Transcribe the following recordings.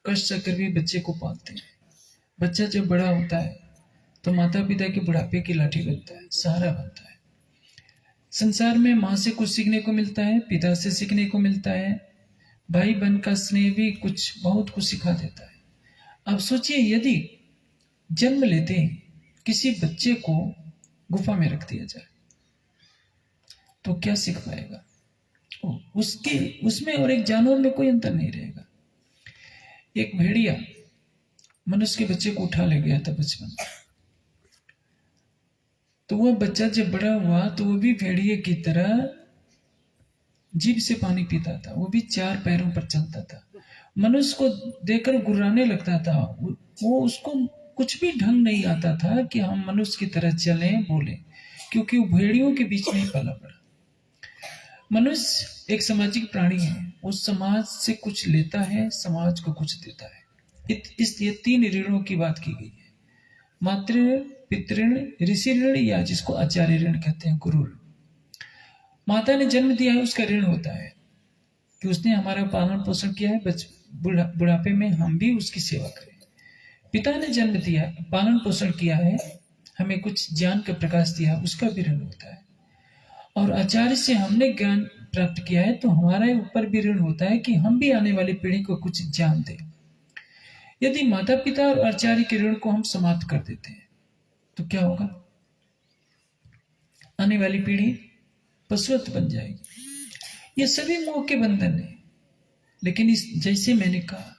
कष्ट सहकर भी बच्चे को पालते हैं। बच्चा जब बड़ा होता है तो माता पिता के बुढ़ापे की लाठी बनता है, सहारा बनता है। संसार में माँ से कुछ सीखने को मिलता है, पिता से सीखने को मिलता है, भाई बहन का स्नेह भी बहुत कुछ सिखा देता है। अब सोचिए, यदि जन्म लेते ही किसी बच्चे को गुफा में रख दिया जाए तो क्या सीख पाएगा? उसमें और एक जानवर में कोई अंतर नहीं रहेगा। एक भेड़िया मनुष्य के बच्चे को उठा ले गया था बचपन में, तो वह बच्चा जब बड़ा हुआ तो वो भी भेड़िए की तरह जीभ से पानी पीता था, वो भी 4 पैरों पर चलता था, मनुष्य को देखकर गुर्राने लगता था। वो उसको कुछ भी ढंग नहीं आता था कि हम मनुष्य की तरह चलें बोलें, क्योंकि वो भेड़ियों के बीच में ही पला बड़ा। मनुष्य एक सामाजिक प्राणी है, वो समाज से कुछ लेता है, समाज को कुछ देता है। इसलिए 3 ऋणों की बात की गई है, मातृ ऋण, पितृ ऋण, ऋषि ऋण, या जिसको आचार्य ऋण कहते हैं, गुरु ऋण। माता ने जन्म दिया है, उसका ऋण होता है कि उसने हमारा पालन पोषण किया है, बुढ़ापे में हम भी उसकी सेवा करें। पिता ने जन्म दिया, पालन पोषण किया है, हमें कुछ ज्ञान का प्रकाश दिया, उसका भी ऋण होता है। और आचार्य से हमने ज्ञान प्राप्त किया है तो हमारे ऊपर भी ऋण होता है कि हम भी आने वाली पीढ़ी को कुछ ज्ञान दें। यदि माता पिता और आचार्य के ऋण को हम समाप्त कर देते हैं तो क्या होगा? आने वाली पीढ़ी पशुवत बन जाएगी। ये सभी मोह के बंधन है। लेकिन जैसे मैंने कहा,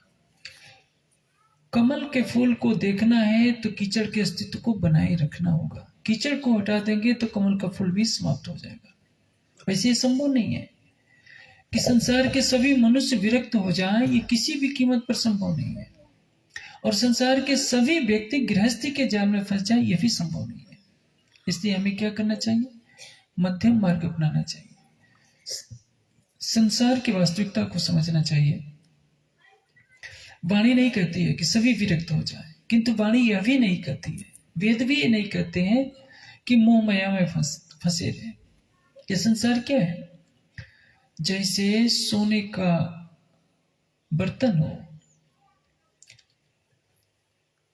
कमल के फूल को देखना है तो कीचड़ के अस्तित्व को बनाए रखना होगा। कीचड़ को हटा देंगे तो कमल का फूल भी समाप्त हो जाएगा। वैसे ये संभव नहीं है कि संसार के सभी मनुष्य विरक्त हो जाएं, ये किसी भी कीमत पर संभव नहीं है। और संसार के सभी व्यक्ति गृहस्थी के जाल में फंस जाए, ये भी संभव नहीं है। इसलिए हमें क्या करना चाहिए? मध्यम मार्ग अपनाना चाहिए, संसार की वास्तविकता को समझना चाहिए। वाणी नहीं कहती है कि सभी विरक्त हो जाए, किंतु वाणी यह भी नहीं कहती है, वेद भी ये नहीं कहते हैं कि मोह माया में फंसे रहे। ये संसार क्या है? जैसे सोने का बर्तन हो,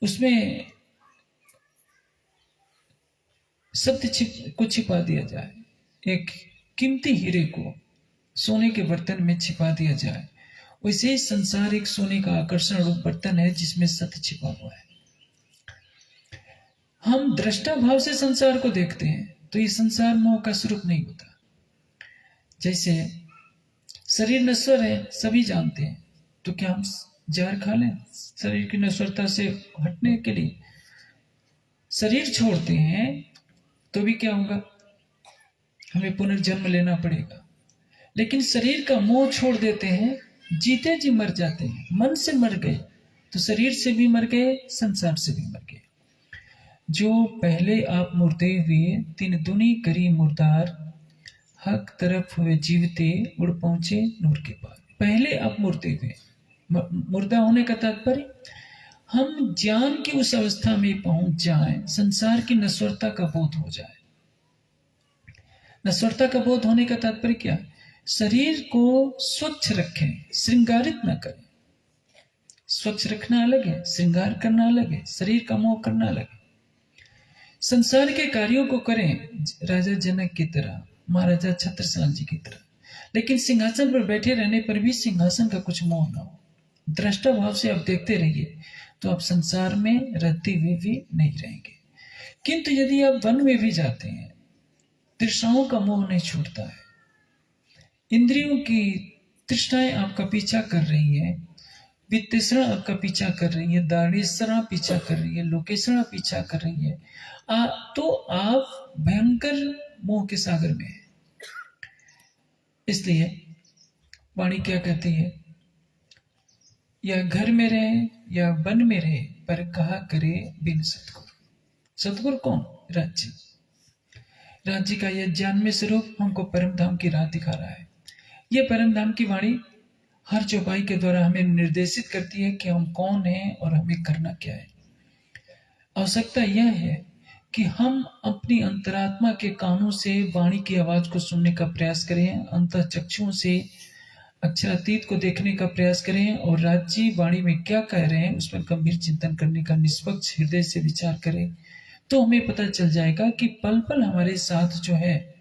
उसमें सत्य को छिपा दिया जाए, एक कीमती हीरे को सोने के बर्तन में छिपा दिया जाए, वैसे ही संसार एक सोने का आकर्षण रूप बर्तन है जिसमें सत्य छिपा हुआ है। हम दृष्टा भाव से संसार को देखते हैं तो ये संसार मोह का स्वरूप नहीं होता। जैसे शरीर नश्वर है, सभी जानते हैं, तो क्या हम जहर खा लें शरीर की नश्वरता से हटने के लिए? शरीर छोड़ते हैं तो भी क्या होगा? हमें पुनर्जन्म लेना पड़ेगा। लेकिन शरीर का मोह छोड़ देते हैं, जीते जी मर जाते हैं। मन से मर गए तो शरीर से भी मर गए, संसार से भी मर गए। जो पहले आप मुर्दे हुए, 3 दुनी करी मुर्दार, हक तरफ हुए जीवते, उड़ पहुंचे नूर के पार। पहले आप मुर्दे हुए, मुर्दा होने का तात्पर्य हम ज्ञान की उस अवस्था में पहुंच जाएं, संसार की नश्वरता का बोध हो जाए। नश्वरता का बोध होने का तात्पर्य क्या? शरीर को स्वच्छ रखें, श्रृंगारित न करें। स्वच्छ रखना अलग है, श्रृंगार करना अलग है, शरीर का मोह करना अलग है। संसार के कार्यों को करें राजा जनक की तरह, महाराजा छत्रसाल जी की तरह, लेकिन सिंहासन पर बैठे रहने पर भी सिंहासन का कुछ मोह ना हो। दृष्टा भाव से आप देखते रहिए तो आप संसार में रहते हुए भी नहीं रहेंगे। किंतु यदि आप वन में भी जाते हैं, तृष्णाओं का मोह नहीं छूटता है। इंद्रियों की तृष्णाएं आपका पीछा कर रही है, वित्तृष्णा आपका पीछा कर रही है, दारिद्र्य पीछा कर रही है, लोकेशना पीछा कर रही है, तो आप भयंकर मोह के सागर में हैं। इसलिए वाणी क्या कहती है? या घर में रहे या वन में रहे, पर कहा करे बिन सतगुरु। सतगुरु कौन? राज्य। राज्य का यह जानवे स्वरूप हमको परम धाम की राह दिखा रहा है। यह परम धाम की वाणी हर चौपाई के द्वारा हमें निर्देशित करती है कि हम कौन हैं और हमें करना क्या है। आवश्यकता यह है कि हम अपनी अंतरात्मा के कानों से वाणी की आवाज को सुनने का प्रयास करें, अंतःचक्षुओं से अक्षरातीत को देखने का प्रयास करें और राज्य वाणी में क्या कह रहे हैं उस पर गंभीर चिंतन करने का निष्पक्ष हृदय से विचार करें, तो हमें पता चल जाएगा कि पल पल हमारे साथ जो है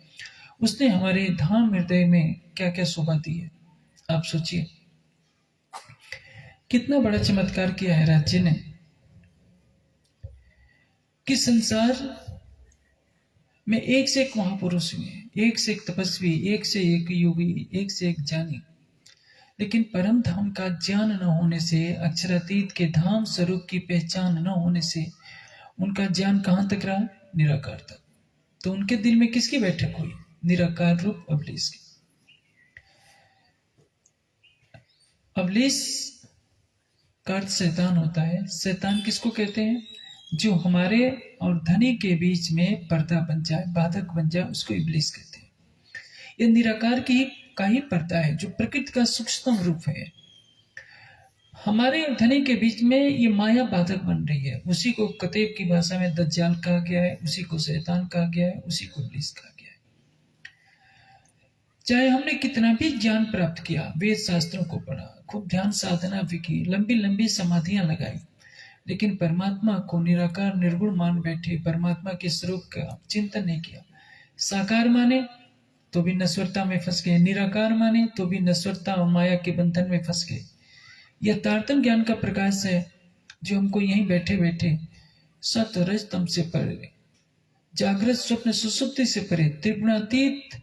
उसने हमारे धाम हृदय में क्या क्या शोभा दी है। आप सोचिए कितना बड़ा चमत्कार किया है राज्य ने कि संसार में एक से एक महापुरुष हुए, एक से एक तपस्वी, एक से एक योगी, एक से एक ज्ञानी, लेकिन परम धाम का ज्ञान न होने से, अक्षरातीत के धाम स्वरूप की पहचान न होने से उनका ज्ञान कहां तक रहा? निराकार तक। तो उनके दिल में किसकी बैठक हुई? निराकार रूप अबलीस की। अबलीस का अर्थ शैतान होता है। शैतान किसको कहते हैं? जो हमारे और धनी के बीच में पर्दा बन जाए, बाधक बन जाए, उसको इब्लीस कहते हैं। यह निराकार की का ही पर्दा है जो प्रकृति का सूक्ष्म रूप है। हमारे और धनी के बीच में ये माया बाधक बन रही है। उसी को कतेब की भाषा में दज्जाल कहा गया है, उसी को शैतान कहा गया है, उसी को इब्लीस कहा गया है। चाहे हमने कितना भी ज्ञान प्राप्त किया, वेद शास्त्रों को पढ़ा, खूब ध्यान साधना भी की, लंबी लंबी समाधियां लगाई, लेकिन परमात्मा को निराकार निर्गुण मान बैठे, परमात्मा के स्वरूप का चिंतन नहीं किया। साकार माने तो भी नश्वरता में फंस गए, निराकार माने तो भी नश्वरता और माया के बंधन में फंस गए। यह तारतम ज्ञान का प्रकाश है जो हमको यहीं बैठे बैठे सत रज तम से परे, जागृत स्वप्न सुसुप्ति से परे, त्रिगुणातीत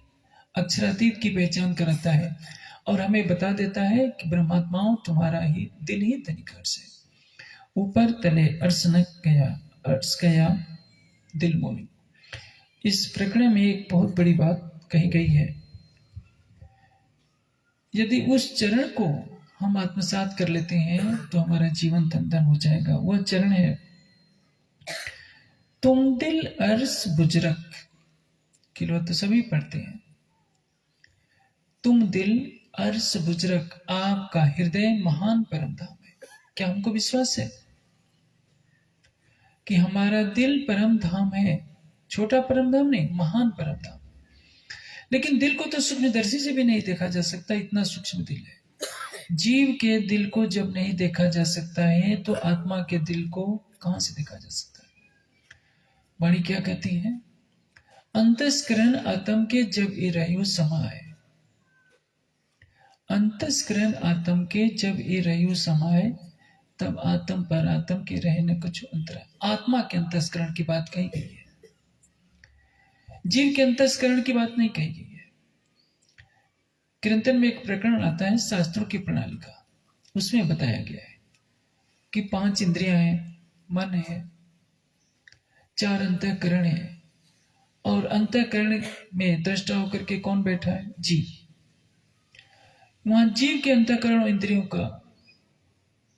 अक्षरातीत की पहचान कराता है और हमें बता देता है कि ब्रह्मात्माओं तुम्हारा ही दिल ही धनिकर से ऊपर तले अर्श न गया, अर्श गया दिल मोनी। इस प्रकरण में एक बहुत बड़ी बात कही गई है। यदि उस चरण को हम आत्मसात कर लेते हैं तो हमारा जीवन धन धन हो जाएगा। वह चरण है, तुम दिल अर्श बुजरक, किलो तो सभी पढ़ते हैं। तुम दिल अर्श बुजरक, आपका हृदय महान परम धाम है। क्या हमको विश्वास है कि हमारा दिल परम धाम है? छोटा परम धाम नहीं, महान परम धाम। लेकिन दिल को तो सूक्ष्मदर्शी से भी नहीं देखा जा सकता, इतना सूक्ष्म दिल है। जीव के दिल को जब नहीं देखा जा सकता है तो आत्मा के दिल को कहां से देखा जा सकता है? वाणी क्या कहती है? अंतस्करण आत्म के जब ये रयु समाए, अंतस्करण आत्म के जब ये रयु समाए, तब आत्म पर आत्म के रहने कुछ अंतरा। आत्मा के अंतस्करण की बात कही गई है, जीव के अंतस्करण की बात नहीं कही गई है। कीर्तन में एक प्रकरण आता है शास्त्रों की प्रणाली का, उसमें बताया गया है कि 5 इंद्रियां हैं, मन है, 4 अंतःकरण है, और अंतःकरण में दृष्टा होकर के कौन बैठा है? जीव। वहां जीव के अंतःकरण इंद्रियों का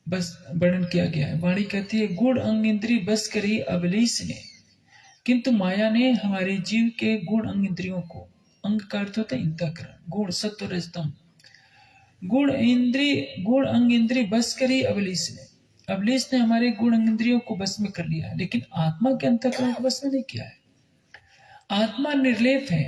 बस वर्णन किया गया है। वाणी कहती है, गुण अंग इंद्रिय बस करी अबलीस ने, किंतु माया ने हमारे जीव के गुण अंग इंद्रियों को, अंग का अर्थ होता है अंतःकरण, गुण सत्व रजतम, गुण अंग इंद्रिय बस करी अबलीस ने। अबलीस ने हमारे गुण अंग इंद्रियों को बस में कर लिया है, लेकिन आत्मा के अंतःकरण को बस में नहीं किया है। आत्मा निर्लेप है।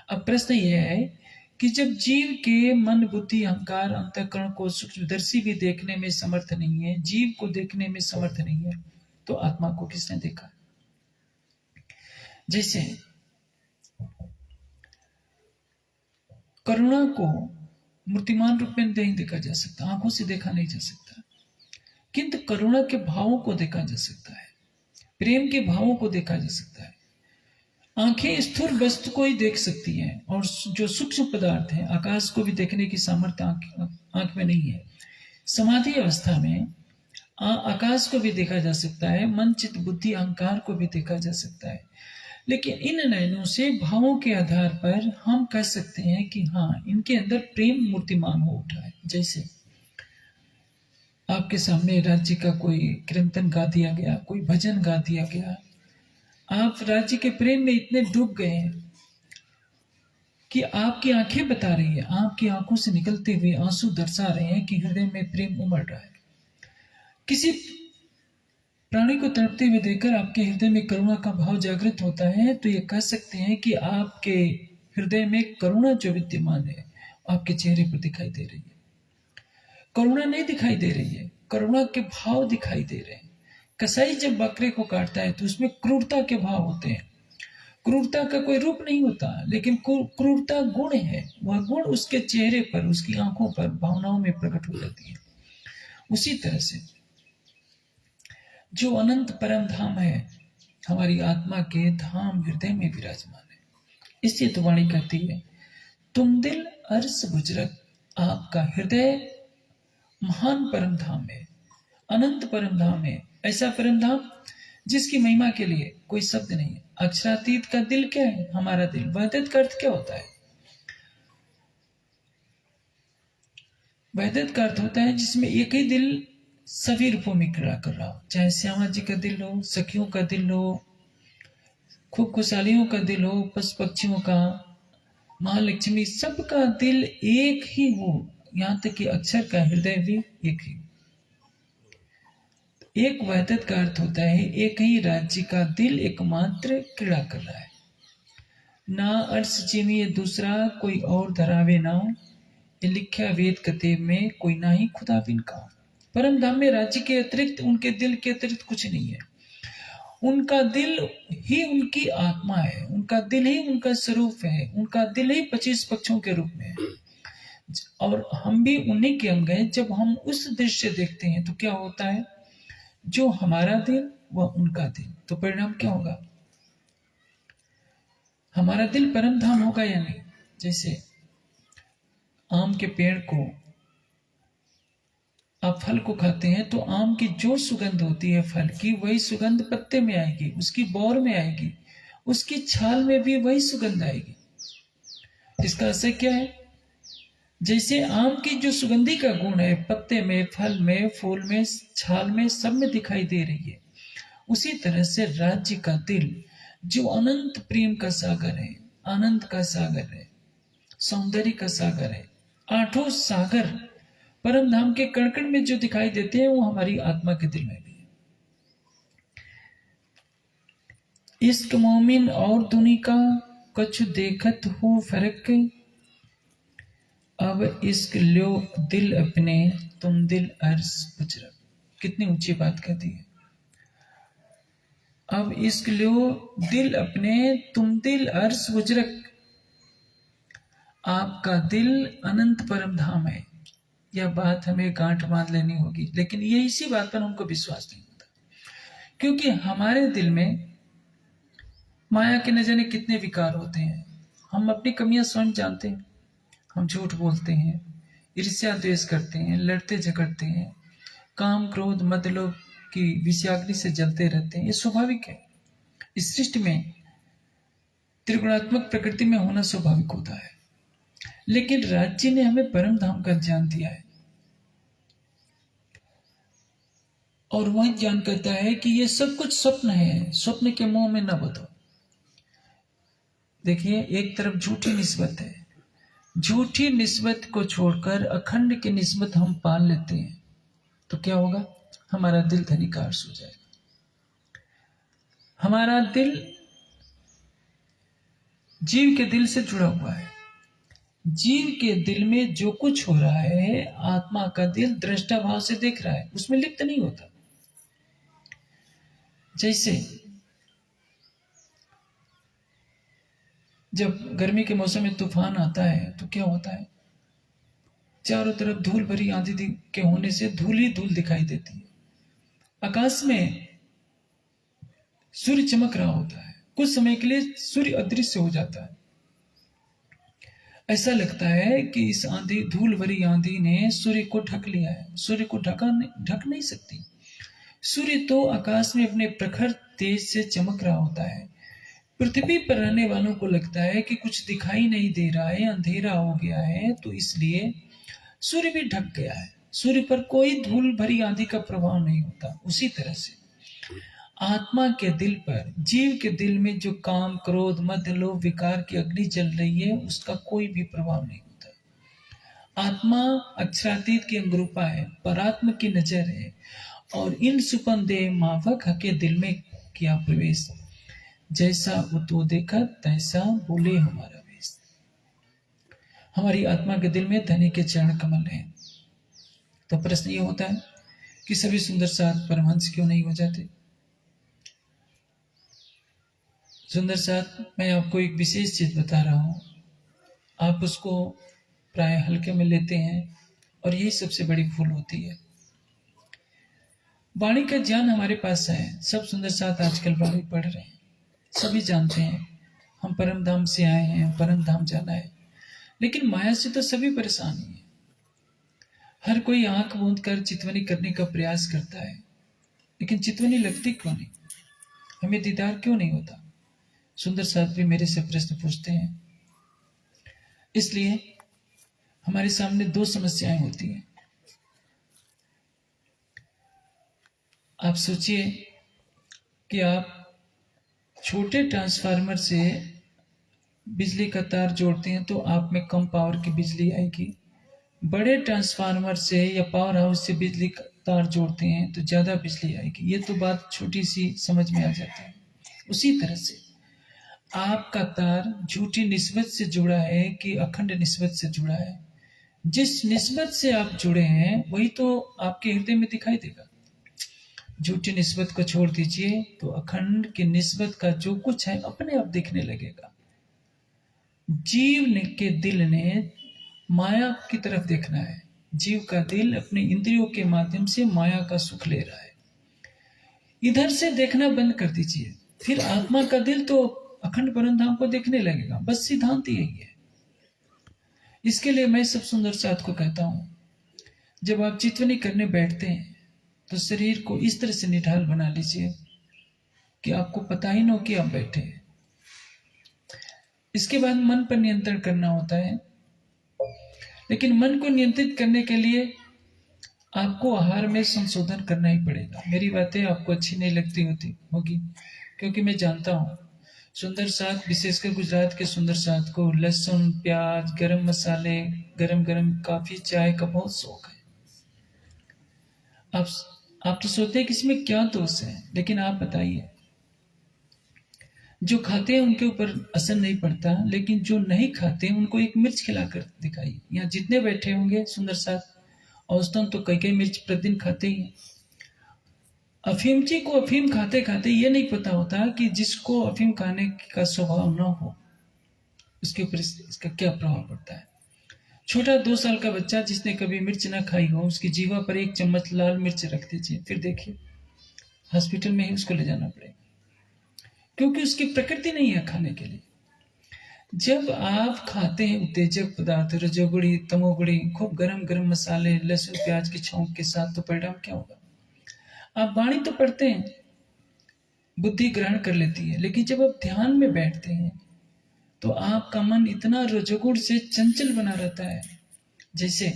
अब प्रश्न यह है कि जब जीव के मन बुद्धि अहंकार अंतःकरण को सूक्ष्मदर्शी भी देखने में समर्थ नहीं है, जीव को देखने में समर्थ नहीं है, तो आत्मा को किसने देखा? जैसे करुणा को मूर्तिमान रूप में नहीं देखा जा सकता, आंखों से देखा नहीं जा सकता, किंतु करुणा के भावों को देखा जा सकता है, प्रेम के भावों को देखा जा सकता है। आंखें स्थूल वस्तु को ही देख सकती हैं, और जो सूक्ष्म पदार्थ है, आकाश को भी देखने की सामर्थ्य आंख में नहीं है। समाधि अवस्था में आकाश को भी देखा जा सकता है, मन चित्त बुद्धि अहंकार को भी देखा जा सकता है, लेकिन इन नयनों से भावों के आधार पर हम कह सकते हैं कि हाँ, इनके अंदर प्रेम मूर्तिमान हो उठा है। जैसे आपके सामने राज्य का कोई कीर्तन गा दिया गया, कोई भजन गा दिया गया, आप राज्य के प्रेम में इतने डूब गए हैं कि आपकी आंखें बता रही है, आपकी आंखों से निकलते हुए आंसू दर्शा रहे हैं कि हृदय में प्रेम उमड़ रहा है। किसी प्राणी को तड़पते हुए देखकर आपके हृदय में करुणा का भाव जागृत होता है, तो ये कह सकते हैं कि आपके हृदय में करुणा जो विद्यमान है आपके चेहरे पर दिखाई दे रही है। करुणा नहीं दिखाई दे रही है, करुणा के भाव दिखाई दे रहे हैं। कसाई जब बकरे को काटता है तो उसमें क्रूरता के भाव होते हैं। क्रूरता का कोई रूप नहीं होता, लेकिन क्रूरता गुण है। वह गुण उसके चेहरे पर, उसकी आंखों पर, भावनाओं में प्रकट हो जाती है। उसी तरह से जो अनंत परम धाम है, हमारी आत्मा के धाम हृदय में विराजमान है। इसलिए तो वाणी कहती है, तुम दिल अर्स बुजरक, आपका हृदय महान परम धाम है, अनंत परम धाम है। ऐसा परम धाम जिसकी महिमा के लिए कोई शब्द नहीं है। अक्षरातीत का दिल क्या है? हमारा दिल। वहदत का अर्थ क्या होता है? वहदत का अर्थ होता है जिसमें एक ही दिल सभी रूपों में क्रीड़ा कर रहा हो, चाहे श्यामा जी का दिल हो, सखियों का दिल हो, खूब खुशहालियों का दिल हो, पशु पक्षियों का, महालक्ष्मी, सबका दिल एक ही हो, यहाँ तक कि अक्षर का हृदय भी एक ही। एक वहदत का अर्थ होता है एक ही राज्य का दिल एकमात्र क्रीड़ा कर रहा है। ना अर्श चिनिए दूसरा कोई और धरावे नाम, ये लिखा वेद कतेब में, कोई ना ही खुदा बिन का। परम धाम में राज्य के अतिरिक्त, उनके दिल के अतिरिक्त कुछ नहीं है। उनका दिल ही उनकी आत्मा है, उनका दिल ही उनका स्वरूप है, उनका दिल ही 25 पक्षों के रूप में है, और हम भी उन्हीं के अंग हैं। जब हम उस दृश्य देखते हैं तो क्या होता है? जो हमारा दिल वह उनका दिल, तो परिणाम क्या होगा? हमारा दिल परम धाम होगा या नहीं? जैसे आम के पेड़ को आप फल को खाते हैं तो आम की जो सुगंध होती है फल की, वही सुगंध पत्ते में आएगी, उसकी बौर में आएगी, उसकी छाल में भी वही सुगंध आएगी। इसका असर क्या है? जैसे आम की जो सुगंधी का गुण है पत्ते में, फल में, फूल में, छाल में, सब में दिखाई दे रही है, उसी तरह से राज्य का दिल जो अनंत प्रेम का सागर है, आनंद का सागर है, सौंदर्य का सागर है, आठों सागर परम धाम के कण में जो दिखाई देते हैं वो हमारी आत्मा के दिल में भी है। इश्क मोमिन और दुनी का कछु देखत हो फर्क, अब इश्क लो दिल अपने, तुम दिल अर्श बुजरक। कितनी ऊंची बात कहती है। अब इश्क लो दिल अपने, तुम दिल अर्श बुजरक। आपका दिल अनंत परम धाम है। यह बात हमें गांठ बांध लेनी होगी, लेकिन ये इसी बात पर हमको विश्वास नहीं होता, क्योंकि हमारे दिल में माया के न जाने कितने विकार होते हैं। हम अपनी कमियां स्वयं जानते हैं। हम झूठ बोलते हैं, ईर्ष्या द्वेष करते हैं, लड़ते झगड़ते हैं, काम क्रोध मद लोभ की विषयाग्नि से जलते रहते हैं। ये स्वाभाविक है। इस सृष्टि में त्रिगुणात्मक प्रकृति में होना स्वाभाविक होता है। लेकिन राज्य ने हमें परम धाम का ज्ञान दिया है, और वह ज्ञान कहता है कि ये सब कुछ स्वप्न है, स्वप्न के मोह में न बधो। देखिए, एक तरफ झूठी निस्बत है, झूठी निस्बत को छोड़कर अखंड की निस्बत हम पाल लेते हैं तो क्या होगा? हमारा दिल धनिकार्ष हो जाएगा। हमारा दिल जीव के दिल से जुड़ा हुआ है। जीव के दिल में जो कुछ हो रहा है आत्मा का दिल दृष्टा भाव से देख रहा है, उसमें लिप्त नहीं होता। जैसे जब गर्मी के मौसम में तूफान आता है तो क्या होता है? चारों तरफ धूल भरी आंधी के होने से धूल ही धूल दिखाई देती है। आकाश में सूर्य चमक रहा होता है, कुछ समय के लिए सूर्य अदृश्य हो जाता है। ऐसा लगता है कि इस आंधी, धूल भरी आंधी ने सूर्य को ढक लिया है। सूर्य को ढक नहीं सकती। सूर्य तो आकाश में अपने प्रखर तेज से चमक रहा होता है। पृथ्वी पर रहने वालों को लगता है कि कुछ दिखाई नहीं दे रहा है, अंधेरा हो गया है, तो इसलिए सूर्य भी ढक गया है। सूर्य पर कोई धूल भरी आंधी का प्रभाव नहीं होता। उसी तरह से आत्मा के दिल पर, जीव के दिल में जो काम क्रोध मद लोभ विकार की अग्नि जल रही है, उसका कोई भी प्रभाव नहीं होता। आत्मा अक्षरातीत की अंगरूपा है, परात्म की नजर है, और इन सुपन देह मावक के दिल में किया प्रवेश। जैसा उतो देखा तैसा बोले हमारा वेश। हमारी आत्मा के दिल में धनी के चरण कमल हैं। तो प्रश्न ये होता है कि सभी सुंदर साथ परमहंस क्यों नहीं हो जाते? सुंदर साथ, मैं आपको एक विशेष चीज बता रहा हूं, आप उसको प्राय हल्के में लेते हैं और यही सबसे बड़ी भूल होती है। वाणी का ज्ञान हमारे पास है, सब सुंदर साथ आजकल वाणी पढ़ रहे हैं, सभी जानते हैं हम परम धाम से आए हैं, परम धाम जाना है, लेकिन माया से तो सभी परेशान ही हैं। हर कोई आंख मूंद कर चितवनी करने का प्रयास करता है, लेकिन चितवनी लगती क्यों नहीं? हमें दीदार क्यों नहीं होता? सुंदर साथ भी मेरे से प्रश्न पूछते हैं। इसलिए हमारे सामने दो समस्याएं होती हैं। आप सोचिए कि आप छोटे ट्रांसफार्मर से बिजली का तार जोड़ते हैं तो आप में कम पावर की बिजली आएगी। बड़े ट्रांसफार्मर से या पावर हाउस से बिजली का तार जोड़ते हैं तो ज़्यादा बिजली आएगी। ये तो बात छोटी सी समझ में आ जाती है। उसी तरह से आपका तार झूठी निस्बत से जुड़ा है कि अखंड निस्बत से जुड़ा है? जिस निस्बत से आप जुड़े हैं वही तो आपके हृदय में दिखाई देगा। झूठी निस्बत को छोड़ दीजिए तो अखंड की निस्बत का जो कुछ है अपने आप दिखने लगेगा। जीव के दिल ने माया की तरफ देखना है। जीव का दिल अपने इंद्रियों के माध्यम से माया का सुख ले रहा है। इधर से देखना बंद कर दीजिए, फिर आत्मा का दिल तो अखंड परमधाम को देखने लगेगा। बस सिद्धांत यही है। इसके लिए मैं सब सुंदर साथ को कहता हूं, जब आप चितवनी करने बैठते हैं तो शरीर को इस तरह से निढाल बना लीजिए कि आपको पता ही न हो कि आप बैठे हैं। इसके बाद मन पर नियंत्रण करना होता है, लेकिन मन को नियंत्रित करने के लिए आपको आहार में संशोधन करना ही पड़ेगा। मेरी बातें आपको अच्छी नहीं लगती होगी, क्योंकि मैं जानता हूं सुंदर साथ, विशेषकर गुजरात के सुंदर साथ को लहसुन, प्याज, गरम मसाले, गरम गरम काफी, चाय का बहुत शौक है। आप तो सोचते हैं कि इसमें क्या दोष है, लेकिन आप बताइए, जो खाते हैं उनके ऊपर असर नहीं पड़ता, लेकिन जो नहीं खाते उनको एक मिर्च खिलाकर दिखाइए। यहाँ जितने बैठे होंगे सुंदर साथ औसतन तो कई मिर्च प्रतिदिन खाते ही हैं। अफीमची को अफीम खाते खाते ये नहीं पता होता कि जिसको अफीम खाने का स्वभाव न हो उसके ऊपर इसका क्या प्रभाव पड़ता है। छोटा 2 साल का बच्चा जिसने कभी मिर्च ना खाई हो, उसकी जीवा पर 1 चम्मच लाल मिर्च रख दीजिए, फिर देखिए हॉस्पिटल में ही उसको ले जाना पड़ेगा, क्योंकि उसकी प्रकृति नहीं है खाने के लिए। जब आप खाते हैं उत्तेजक पदार्थ, रजोगुड़ी, तमोगुड़ी, खूब गरम गरम मसाले, लहसुन प्याज की छौंक के साथ, तो परिणाम क्या होगा? आप वाणी तो पढ़ते हैं, बुद्धि ग्रहण कर लेती है, लेकिन जब आप ध्यान में बैठते हैं तो आपका मन इतना रजोगुण से चंचल बना रहता है, जैसे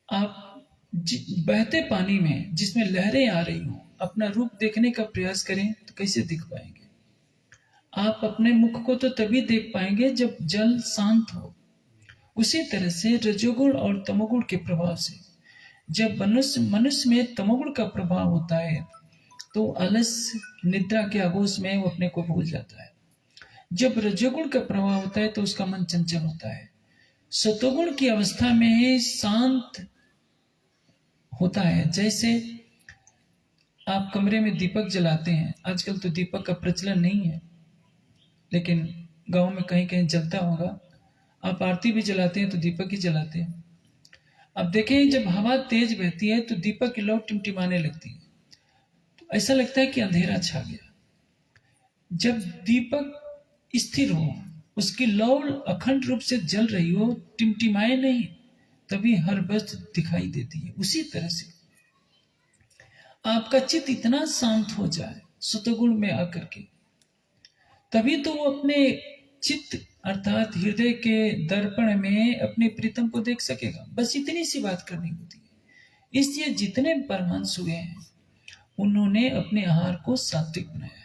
आप बहते पानी में जिसमें लहरें आ रही हो अपना रूप देखने का प्रयास करें तो कैसे दिख पाएंगे? आप अपने मुख को तो तभी देख पाएंगे जब जल शांत हो। उसी तरह से रजोगुण और तमोगुण के प्रभाव से जब मनुष्य में तमोगुण का प्रभाव होता है तो आलस्य, निद्रा के आगोश में वो अपने को भूल जाता है। जब रजोगुण का प्रभाव होता है तो उसका मन चंचल होता है। सतोगुण की अवस्था में शांत होता है। जैसे आप कमरे में दीपक जलाते हैं, आजकल तो दीपक का प्रचलन नहीं है, लेकिन गांव में कहीं कहीं जलता होगा। आप आरती भी जलाते हैं तो दीपक ही जलाते हैं। अब देखें, जब हवा तेज बहती है तो दीपक की लौ टिमटिमाने लगती है, तो ऐसा लगता है कि अंधेरा छा गया। जब दीपक स्थिर हो, उसकी लौ अखंड रूप से जल रही हो, टिमटिमाए नहीं, तभी हर वस्तु दिखाई देती है। उसी तरह से आपका चित्त इतना शांत हो जाए सतोगुण में आकर के, तभी तो वो अपने चित्त अर्थात हृदय के दर्पण में अपने प्रीतम को देख सकेगा। बस इतनी सी बात करनी होती है। इसलिए जितने परमहंस हुए हैं उन्होंने अपने आहार को सात्विक बनाया है।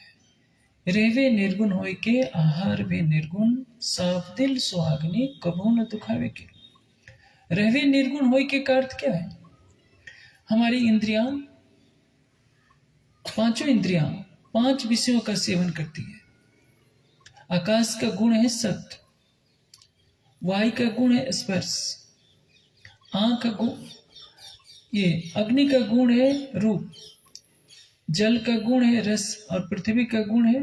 रेवे निर्गुण होय के आहार वे निर्गुण, साफ दिल सुहागनी कबो न दुखावे के। रहवे निर्गुण होय के का अर्थ क्या है? हमारी इंद्रियां, पांचों इंद्रियां 5 विषयों का सेवन करती है। आकाश का गुण है सत्य, वायु का गुण है स्पर्श, आंख का गुण, ये अग्नि का गुण है रूप, जल का गुण है रस और पृथ्वी का गुण है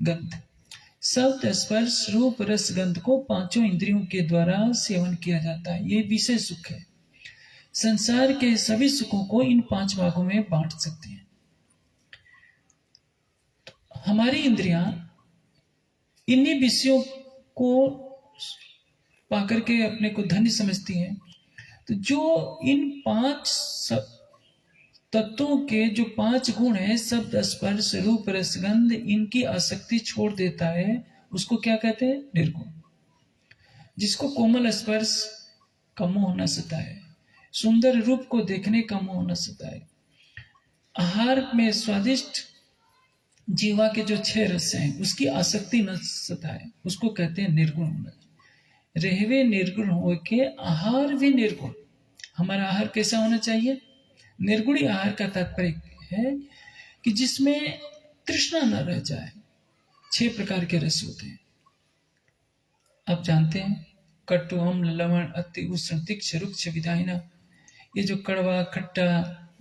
गंध। शब्द स्पर्श रूप रस गंध को पांचों इंद्रियों के द्वारा सेवन किया जाता है। ये विषय सुख है। संसार के सभी सुखों को इन 5 भागों में बांट सकते हैं। हमारी इंद्रियां इन्हीं विषयों को पाकर के अपने को धन्य समझती हैं। तो जो इन 5 तत्वों के जो 5 गुण है, शब्द स्पर्श रूप रसगंध, इनकी आसक्ति छोड़ देता है, उसको क्या कहते हैं? निर्गुण। जिसको कोमल स्पर्श का मोह न सताए, सुंदर रूप को देखने का मोह न सताए, आहार में स्वादिष्ट जीवा के जो 6 रस हैं उसकी आसक्ति न सताए, उसको कहते हैं निर्गुण होना। रहवे निर्गुण हो के आहार भी निर्गुण। हमारा आहार कैसा होना चाहिए? निर्गुणी आहार का तात्पर्य है कि जिसमें तृष्णा न रह जाए। 6 प्रकार के रस होते हैं, आप जानते हैं, कटु अम्ल लवण अति उष्ण तीक्ष्ण रुक्ष विधायना। ये जो कड़वा खट्टा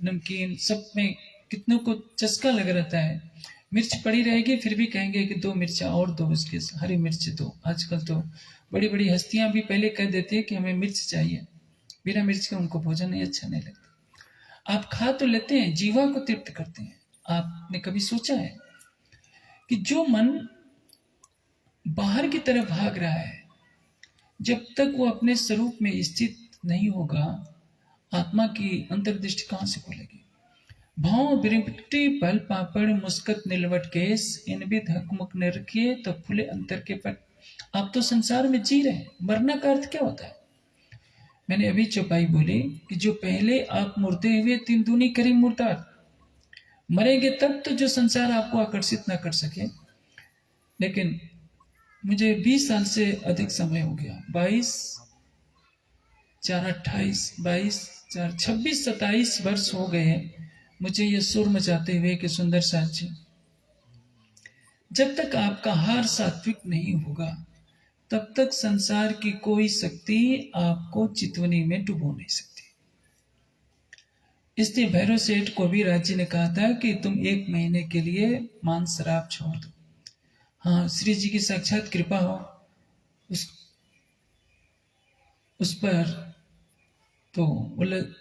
नमकीन सब में कितनों को चस्का लग रहता है। मिर्च पड़ी रहेगी फिर भी कहेंगे कि 2 मिर्चा और दो, इसके हरी मिर्च दो। आजकल तो बड़ी बड़ी हस्तियां भी पहले कह देती है कि हमें मिर्च चाहिए, बिना मिर्च के उनको भोजन नहीं अच्छा नहीं लगता। आप खा तो लेते हैं, जीवा को तृप्त करते हैं। आपने कभी सोचा है कि जो मन बाहर की तरफ भाग रहा है, जब तक वो अपने स्वरूप में स्थित नहीं होगा, आत्मा की अंतर्दृष्टि कहां से खुलेगी? भाव बिरपटी पल पापड़ मुस्कत निलवट केस, इन विध हकमुक न रखिए तब फूले अंतर के पट। आप तो संसार में जी रहे हैं, मरना का अर्थ क्या होता है? मैंने अभी चौपाई बोली कि जो पहले आप मुर्दे हुए 3 दूनी करी मुर्दार, मरेंगे तब तो जो संसार आपको आकर्षित ना कर सके। लेकिन मुझे 20 साल से अधिक समय हो गया, 22 4 28 22 4 26 27 वर्ष हो गए मुझे ये सुर मचाते हुए कि सुंदर साथ जी, जब तक आपका हार सात्विक नहीं होगा तब तक संसार की कोई शक्ति आपको चितवनी में डुबो नहीं सकती। इसलिए भैरव सेठ को भी राजी ने कहा था कि तुम 1 महीने के लिए मांस शराब छोड़ दो। हाँ, श्री जी की साक्षात कृपा हो उस पर, तो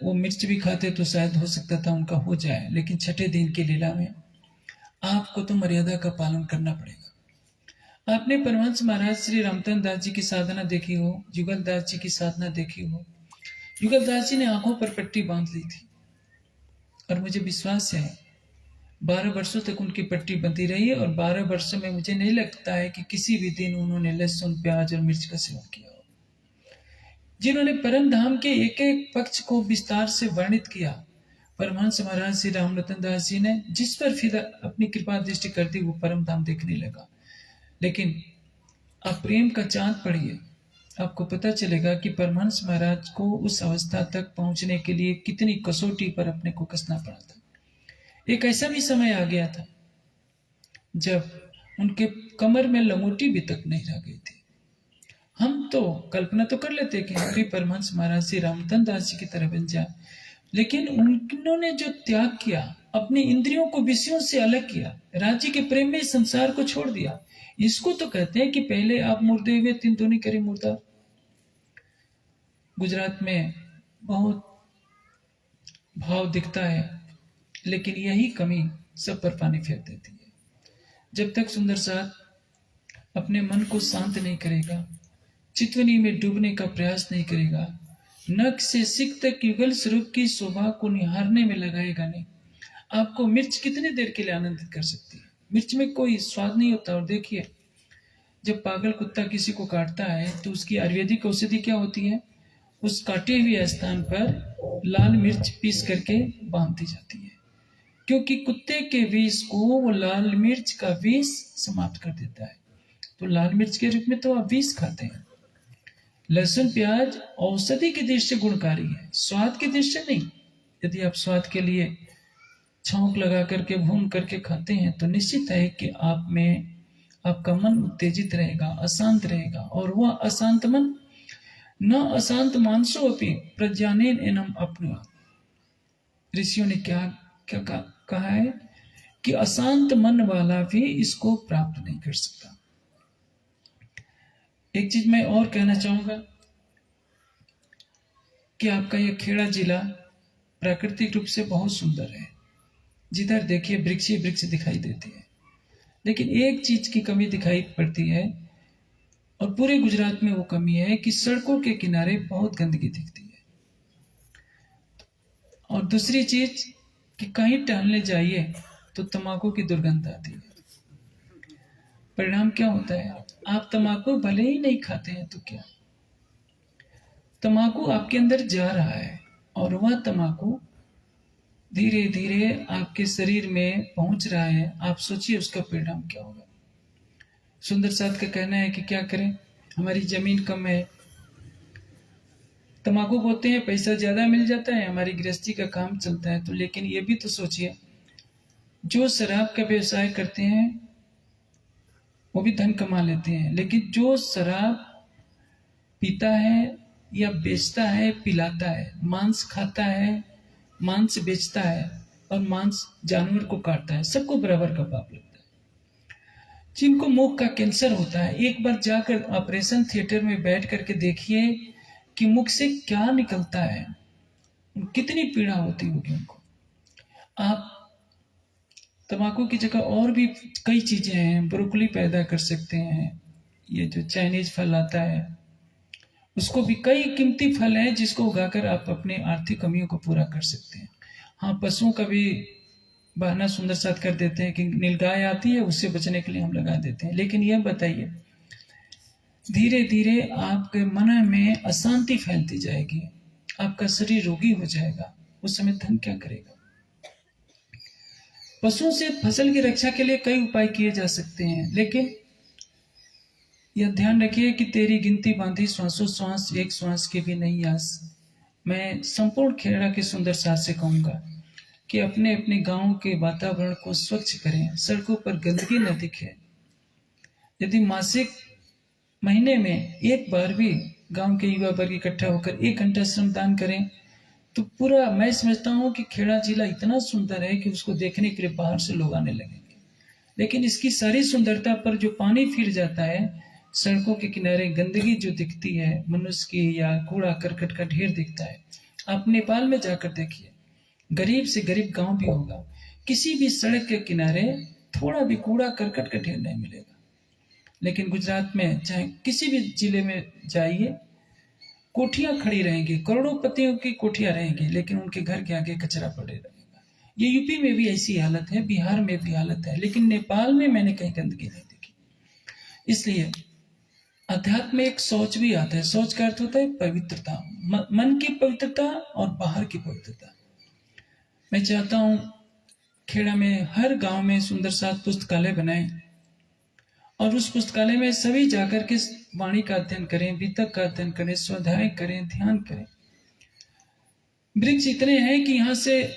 वो मिर्च भी खाते तो शायद हो सकता था उनका हो जाए, लेकिन 6ठे दिन की लीला में आपको तो मर्यादा का पालन करना पड़ेगा। आपने परमहंस महाराज श्री रामतन दास जी की साधना देखी हो, जुगल दास जी की साधना देखी हो। जुगल दास जी ने आंखों पर पट्टी बांध ली थी और मुझे विश्वास है 12 वर्षों तक उनकी पट्टी बंधी रही और 12 वर्षों में मुझे नहीं लगता है कि किसी भी दिन उन्होंने लहसुन प्याज और मिर्च का सेवन किया हो। जिन्होंने परम धाम के एक एक पक्ष को विस्तार से वर्णित किया, परमहंस महाराज श्री रामरतन दास जी ने जिस पर फिर अपनी कृपा दृष्टि कर दी वो परम धाम देखने लगा। लेकिन आप प्रेम का चांद पढ़िए, आपको पता चलेगा कि परमहंस महाराज को उस अवस्था तक पहुंचने के लिए कितनी कसौटी पर अपने को कसना पड़ा था। एक ऐसा भी समय आ गया था जब उनके कमर में लंगोटी भी तक नहीं रह गई थी। हम तो कल्पना तो कर लेते कि हम भी परमहंस महाराज श्री रामतन दास जी की तरह बन जाए, लेकिन उन्होंने जो त्याग किया, अपनी इंद्रियों को विषयों से अलग किया, राज्य के प्रेम में संसार को छोड़ दिया, इसको तो कहते हैं कि पहले आप मुर्दे हुए 3 दूनी करे मुर्दा। गुजरात में बहुत भाव दिखता है, लेकिन यही कमी सब पर पानी फेर देती है। जब तक सुंदर साथ अपने मन को शांत नहीं करेगा, चितवनी में डूबने का प्रयास नहीं करेगा, नख से सिख तक युगल स्वरूप की शोभा को निहारने में लगाएगा नहीं, आपको मिर्च कितने देर के लिए आनंदित कर सकती है? मिर्च में कोई स्वाद नहीं होता। और देखिए, जब पागल कुत्ता किसी को काटता है तो उसकी आयुर्वेदिक औषधि क्या होती है? उस काटे हुए स्थान पर लाल मिर्च पीस करके बांध दी जाती है, क्योंकि कुत्ते के विष को वो लाल मिर्च का विष समाप्त कर देता है। तो लाल मिर्च के रूप में तो आप विष खाते हैं। लहसुन प्याज औषधि की दृष्टि से गुणकारी है, स्वाद की दृष्टि से नहीं। यदि आप स्वाद के लिए छौंक लगा करके भून करके खाते हैं तो निश्चित है कि आप में आपका मन उत्तेजित रहेगा, अशांत रहेगा, और वह अशांत मन न अशांत मानसो अपनी प्रज्ञानेन एनम अपनुयात्। ऋषियों ने क्या क्या कहा है कि अशांत मन वाला भी इसको प्राप्त नहीं कर सकता। एक चीज मैं और कहना चाहूंगा कि आपका यह खेड़ा जिला प्राकृतिक रूप से बहुत सुंदर है। जिधर देखिए वृक्ष ही वृक्ष दिखाई देते हैं, लेकिन एक चीज की कमी दिखाई पड़ती है, और पूरे गुजरात में वो कमी है कि सड़कों के किनारे बहुत गंदगी दिखती है। और दूसरी चीज कि कहीं टहलने जाइए तो तंबाकू की दुर्गंध आती है। परिणाम क्या होता है? आप तंबाकू भले ही नहीं खाते हैं तो क्या, तंबाकू आपके अंदर जा रहा है और वह तंबाकू धीरे धीरे आपके शरीर में पहुंच रहा है। आप सोचिए उसका परिणाम क्या होगा। सुंदर साथ का कहना है कि क्या करें, हमारी जमीन कम है, तंबाकू बोते हैं, पैसा ज्यादा मिल जाता है, हमारी गृहस्थी का काम चलता है। तो लेकिन ये भी तो सोचिए, जो शराब का व्यवसाय करते हैं वो भी धन कमा लेते हैं, लेकिन जो शराब पीता है या बेचता है, पिलाता है, मांस खाता है, मांस बेचता है और मांस जानवर को काटता है, सबको बराबर का पाप लगता है। जिनको मुख का कैंसर होता है, एक बार जाकर ऑपरेशन थिएटर में बैठ करके देखिए कि मुख से क्या निकलता है, कितनी पीड़ा होती होगी उनको। आप तंबाकू की जगह और भी कई चीजें हैं, ब्रोकली पैदा कर सकते हैं, ये जो चाइनीज फल आता है उसको भी, कई कीमती फल हैं जिसको उगाकर आप अपने आर्थिक कमियों को पूरा कर सकते हैं। हाँ, पशुओं का भी बहाना सुंदर साथ कर देते हैं कि नीलगाय आती है, उससे बचने के लिए हम लगा देते हैं। लेकिन यह बताइए, धीरे धीरे आपके मन में अशांति फैलती जाएगी, आपका शरीर रोगी हो जाएगा, उस समय धन क्या करेगा। पशुओं से फसल की रक्षा के लिए कई उपाय किए जा सकते हैं, लेकिन यह ध्यान रखिए कि तेरी गिनती बांधी श्वासों श्वास, एक श्वास की भी नहीं आस। मैं संपूर्ण खेड़ा के सुंदर साथ से कहूंगा कि अपने अपने गांव के वातावरण को स्वच्छ करें, सड़कों पर गंदगी न दिखे। यदि मासिक महीने में एक बार भी गांव के युवा वर्ग इकट्ठा होकर 1 घंटा श्रमदान करें तो पूरा, मैं समझता हूं कि खेड़ा जिला इतना सुंदर है कि उसको देखने के लिए बाहर से लोग आने लगेंगे। लेकिन इसकी सारी सुंदरता पर जो पानी फिर जाता है, सड़कों के किनारे गंदगी जो दिखती है मनुष्य की, या कूड़ा करकट का ढेर दिखता है। आप नेपाल में जाकर देखिए, गरीब से गरीब गांव भी होगा, किसी भी सड़क के किनारे थोड़ा भी कूड़ा करकट का ढेर नहीं मिलेगा। लेकिन गुजरात में चाहे किसी भी जिले में जाइए, कोठियां खड़ी रहेंगी, करोड़ोंपतियों की कोठियां रहेंगी, लेकिन उनके घर के आगे कचरा पड़े रहेगा। ये यूपी में भी ऐसी हालत है, बिहार में भी हालत है, लेकिन नेपाल में मैंने कहीं गंदगी नहीं देखी। इसलिए अध्यात्म में एक शौच भी आता है। शौच का अर्थ होता है पवित्रता, मन की पवित्रता और बाहर की पवित्रता। मैं चाहता हूं खेड़ा में हर गांव में सुंदर साथ पुस्तकालय बनाएं, और उस पुस्तकालय में सभी जाकर के वाणी का अध्ययन करें, वितक का अध्ययन करें, स्वाध्याय करें, ध्यान करें। वृक्ष इतने हैं कि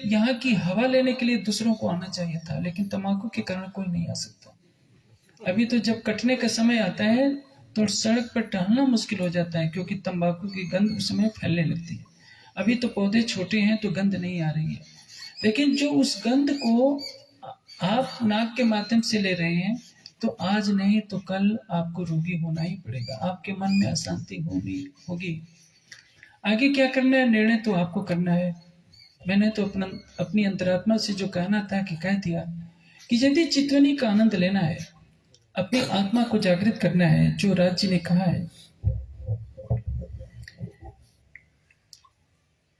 यहाँ की हवा लेने के लिए दूसरों को आना चाहिए था, लेकिन तंबाकू के कारण कोई नहीं आ सकता। अभी तो जब कटने का समय आता है तो सड़क पर टहलना मुश्किल हो जाता है, क्योंकि तंबाकू की गंध उस समय फैलने लगती है। अभी तो पौधे छोटे हैं तो गंध नहीं आ रही है, लेकिन जो उस गंध को आप नाक के माध्यम से ले रहे हैं, तो आज नहीं तो कल आपको रोगी होना ही पड़ेगा, आपके मन में अशांति होगी। आगे क्या करना है, निर्णय तो आपको करना है। मैंने तो अपनी अंतरात्मा से जो कहना था कि कह दिया कि यदि चित्रनी का आनंद लेना है, अपनी आत्मा को जागृत करना है, जो राज जी ने कहा है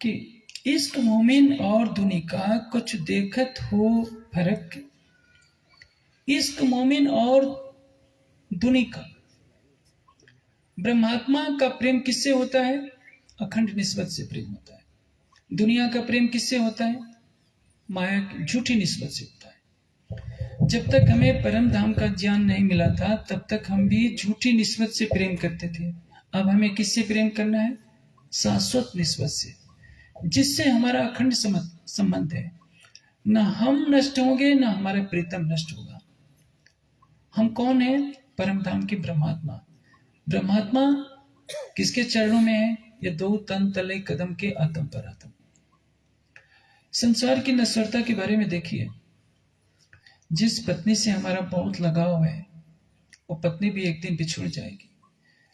कि इश्क मोमिन और दुनी का कुछ देखत हो फर्क। इश्क मोमिन और दुनी का, ब्रह्मात्मा का प्रेम किससे होता है? अखंड निस्बत से प्रेम होता है। दुनिया का प्रेम किससे होता है? माया की झूठी निस्बत से होता है। जब तक हमें परम धाम का ज्ञान नहीं मिला था, तब तक हम भी झूठी निस्बत से प्रेम करते थे। अब हमें किससे प्रेम करना है? शाश्वत निस्बत से, जिससे हमारा अखंड संबंध है। न हम नष्ट होंगे, न हमारा प्रीतम नष्ट होगा। हम कौन है? परम धाम की ब्रह्मात्मा। ब्रह्मात्मा किसके चरणों में है? ये दो तन तले कदम के आत्म पर आत्म। संसार की नश्वरता के बारे में देखिए। जिस पत्नी से हमारा बहुत लगाव है, वो पत्नी भी एक दिन बिछुड़ जाएगी।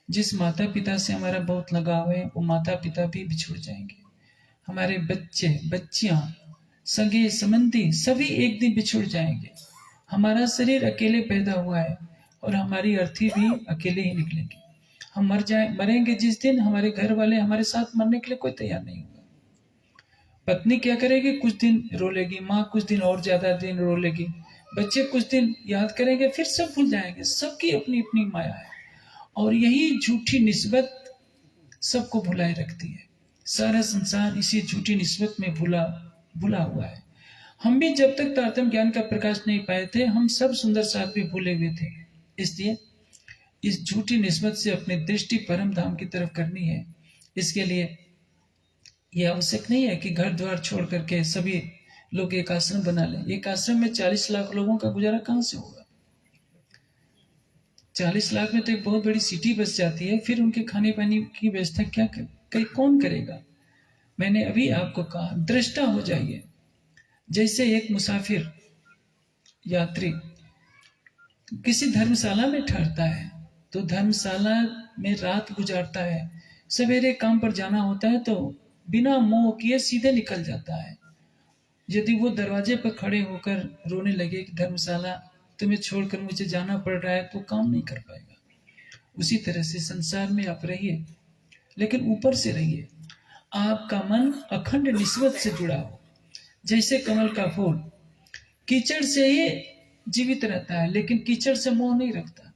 जिस माता पिता से हमारा बहुत लगाव है, वो माता पिता भी बिछुड़ जाएंगे। हमारे बच्चे बच्चियां, सगे संबंधी सभी एक दिन बिछुड़ जाएंगे। हमारा शरीर अकेले पैदा हुआ है और हमारी अर्थी भी अकेले ही निकलेगी। हम मरेंगे जिस दिन, हमारे घर वाले हमारे साथ मरने के लिए कोई तैयार नहीं होगा। पत्नी क्या करेगी? कुछ दिन रो लेगी, माँ कुछ दिन और ज्यादा दिन रो लेगी, बच्चे कुछ दिन याद करेंगे, फिर सब भूल जाएंगे। सबकी अपनी अपनी माया है और यही झूठी निस्बत सबको भुलाए रखती है। सारा संसार इसी झूठी निस्बत में भुला हुआ है। हम भी जब तक तारतम्य ज्ञान का प्रकाश नहीं पाए थे, हम सब सुंदर साथ भी भूले हुए थे। इसलिए इस झूठी निस्बत से अपनी दृष्टि परम धाम की तरफ करनी है। इसके लिए यह आवश्यक नहीं है कि घर द्वार छोड़ करके सभी लोग एक आश्रम बना लें। एक आश्रम में 40 लाख लोगों का गुजारा कहां से होगा? 40 लाख में तो एक बहुत बड़ी सिटी बस जाती है, फिर उनके खाने पानी की व्यवस्था कौन करेगा? मैंने अभी आपको कहा, दृष्टा हो जाइए। जैसे एक मुसाफिर यात्री किसी धर्मशाला में ठहरता है, तो धर्मशाला में रात गुजारता है, सवेरे काम पर जाना होता है तो बिना मोह किए सीधे निकल जाता है। यदि वो दरवाजे पर खड़े होकर रोने लगे कि धर्मशाला तुम्हें छोड़कर मुझे जाना पड़ रहा है, तो काम नहीं कर पाएगा। उसी तरह से संसार में आप रहिए, लेकिन ऊपर से रहिए। आपका मन अखंड निस्बत से जुड़ा हो। जैसे कमल का फूल कीचड़ से ही जीवित रहता है, लेकिन कीचड़ से मोह नहीं रखता।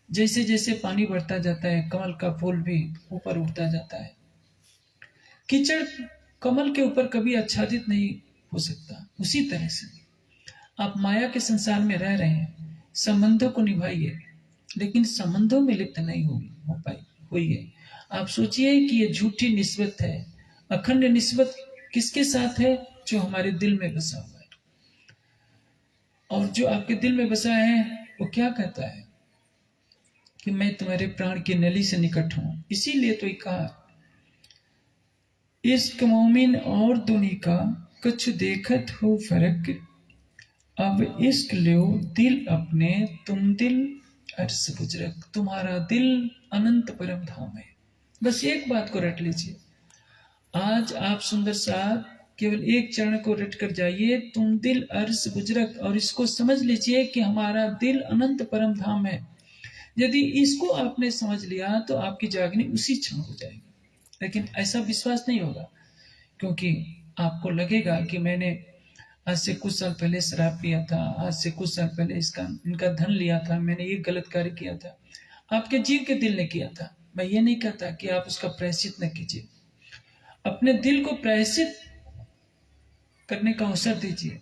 जैसे जैसे पानी बढ़ता जाता है, कमल का फूल भी ऊपर उठता जाता है। कीचड़ कमल के ऊपर कभी आच्छादित नहीं हो सकता। उसी तरह से आप माया के संसार में रह रहे हैं, संबंधों को निभाइए, लेकिन संबंधों में लिप्त नहीं होइए। आप सोचिए कि ये झूठी निस्बत है। अखंड निस्बत किसके साथ है? जो हमारे दिल में बसा हुआ है। और जो आपके दिल में बसा है वो क्या कहता है कि मैं तुम्हारे प्राण की नली से निकट हूं। इसीलिए तो कहा, इश्क मोमिन और दुनी का कुछ देखत हो फर्क, अब इश्क लो दिल अपने तुम दिल अर्श बुजरक। तुम्हारा दिल अनंत परम धाम है। बस एक बात को रट लीजिए। आज आप सुंदर साहब केवल एक चरण को रट कर जाइए, तुम दिल अर्श बुजरक, और इसको समझ लीजिए कि हमारा दिल अनंत परम धाम है। यदि इसको आपने समझ लिया तो आपकी जागनी उसी क्षण हो जाएगी। लेकिन ऐसा विश्वास नहीं होगा, क्योंकि आपको लगेगा कि मैंने आज से कुछ साल पहले शराब पिया था, आज से कुछ साल पहले इनका धन लिया था, मैंने ये गलत कार्य किया था। आपके जीव के दिल ने किया था। मैं ये नहीं कहता कि आप उसका प्रायश्चित न कीजिए। अपने दिल को प्रायश्चित करने का अवसर दीजिए।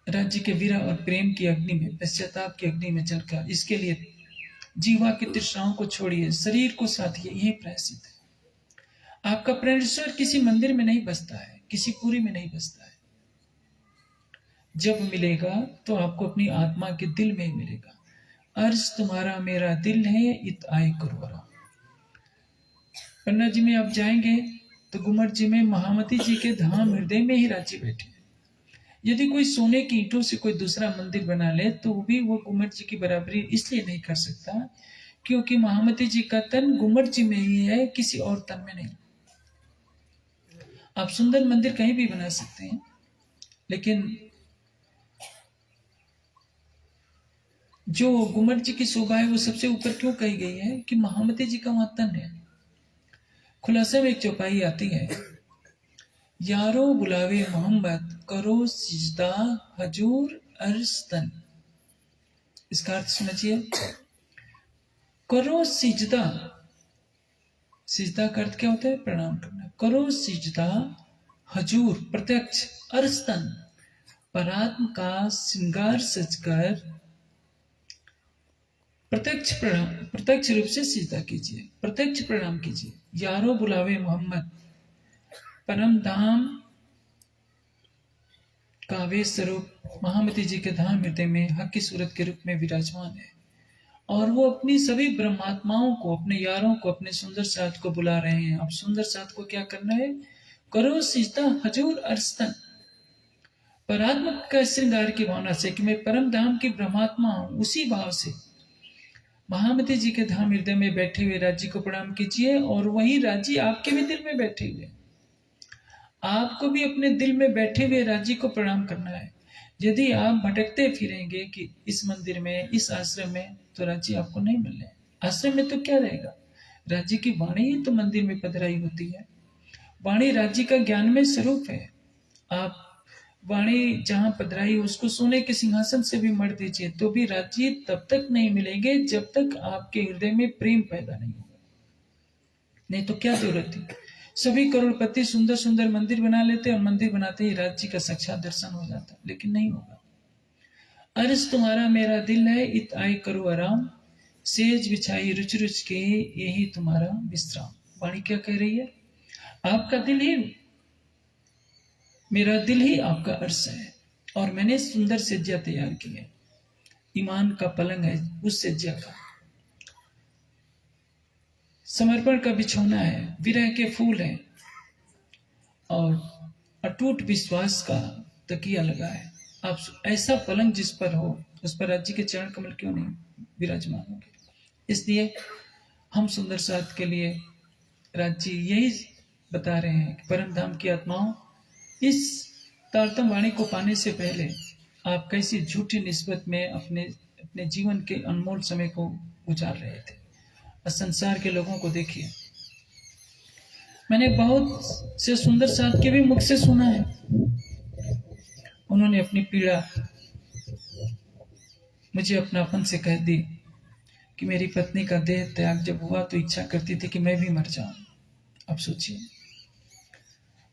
राज्य के वीरा और प्रेम की अग्नि में, पश्चाताप की अग्नि में जलकर, इसके लिए जीवा की तृष्णाओं को छोड़िए, शरीर को साधिए। यही प्रायश्चित है। आपका प्राणेश्वर किसी मंदिर में नहीं बसता है, किसी पूरी में नहीं बसता है। जब मिलेगा तो आपको अपनी आत्मा के दिल में ही मिलेगा। अर्ज तुम्हारा मेरा दिल है, इत आए कुरवरा। पन्ना जी में आप जाएंगे तो गुमट जी में महामती जी के धाम हृदय में ही राजी बैठे हैं। यदि कोई सोने की ईंटों से कोई दूसरा मंदिर बना ले तो भी वो गुमट जी की बराबरी इसलिए नहीं कर सकता क्योंकि महामती जी का तन गुमट जी में ही है, किसी और तन में नहीं। आप सुंदर मंदिर कहीं भी बना सकते हैं, लेकिन जो गुमट जी की शोभा है वो सबसे ऊपर क्यों कही गई है कि महामती जी का वहां तन है। खुलासा में एक चौपाई आती है, यारो बुलावे मोहम्मद करो सिजदा हजूर अर्स्तन। इसका अर्थ समझिए, करो सिजदा। सिजदा का अर्थ क्या होता है? प्रणाम करना। करो सिजदा हजूर प्रत्यक्ष, अर्स्तन परात्म का श्रृंगार सजकर प्रत्यक्ष रूप से सिजदा कीजिए, प्रत्यक्ष प्रणाम कीजिए। यारो बुलावे मोहम्मद, परम धाम काव्य स्वरूप महामती जी के धाम हृदय में हक की सूरत के रूप में विराजमान है। और वो अपनी सभी ब्रह्मात्माओं को, अपने यारों को, अपने सुंदर साथ को बुला रहे हैं। अब सुंदर साथ को क्या करना है? करो सिजदा हजूर अरस्तन, परात्मा का श्रृंगार की भावना से कि मैं परम धाम की ब्रह्मात्मा हूं, उसी भाव से महामती जी के धाम हृदय में बैठे हुए राज्य को प्रणाम कीजिए। और वही राज्य आपके भी दिल में बैठे हुए, आपको भी अपने दिल में बैठे हुए राज्य को प्रणाम करना है। यदि आप भटकते फिरेंगे कि इस मंदिर में, इस आश्रम में, तो राज्य आपको नहीं मिलने। आश्रम में तो क्या रहेगा? राज्य की वाणी ही तो मंदिर में पधराई होती है। वाणी राज्य का ज्ञान में स्वरूप है। आप वाणी जहां पधराई उसको सोने के सिंहासन से भी मर दीजिए तो भी राज्य तब तक नहीं मिलेंगे जब तक आपके हृदय में प्रेम पैदा नहीं होगा। नहीं तो क्या जरूरत थी? सभी करोड़पति सुंदर सुंदर मंदिर बना लेते और मंदिर बनाते ही राज्य का साक्षात दर्शन हो जाता, लेकिन नहीं होगा। अर्ज तुम्हारा मेरा दिल है, इत आए करो आराम, सेज बिछाई रुच रुच के, यही तुम्हारा विश्राम। वाणी क्या कह रही है? आपका दिल ही, मेरा दिल ही आपका अर्श है और मैंने सुंदर सज्जा तैयार की है। ईमान का पलंग है उस सज्जा का, समर्पण का बिछौना है, विरह के फूल हैं और अटूट विश्वास का तकिया लगा है। आप ऐसा पलंग जिस पर हो उस पर राज्य के चरण कमल क्यों नहीं विराजमान होंगे? इसलिए हम सुंदर साथ के लिए राज्य यही बता रहे हैं कि परम धाम की आत्माओं, इस तारतम वाणी को पाने से पहले आप कैसी झूठी निस्बत में अपने अपने जीवन के अनमोल समय को गुजार रहे थे। और संसार के लोगों को देखिए, मैंने बहुत से सुंदर साथ के भी मुख से सुना है, उन्होंने अपनी पीड़ा मुझे अपनापन से कह दी कि मेरी पत्नी का देह त्याग जब हुआ तो इच्छा करती थी कि मैं भी मर जाऊं। अब सोचिए,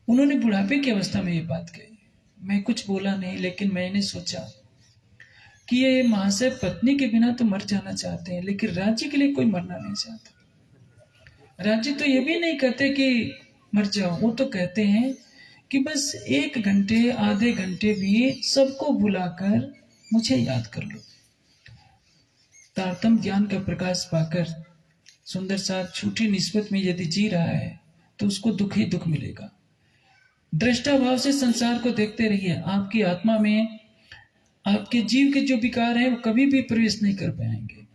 उन्होंने बुढ़ापे की अवस्था में ये बात कही। मैं कुछ बोला नहीं, लेकिन मैंने सोचा कि ये महाशय पत्नी के बिना तो मर जाना चाहते हैं, लेकिन राज्य के लिए कोई मरना नहीं चाहता। राज्य तो ये भी नहीं कहते कि मर जाओ, वो तो कहते हैं कि बस 1 घंटे आधे घंटे भी सबको बुलाकर मुझे याद कर लो। तारतम ज्ञान का प्रकाश पाकर सुंदर साथ छूटी निस्बत में यदि जी रहा है तो उसको दुख ही दुख मिलेगा। दृष्टा भाव से संसार को देखते रहिए, आपकी आत्मा में आपके जीव के जो विकार हैं वो कभी भी प्रवेश नहीं कर पाएंगे।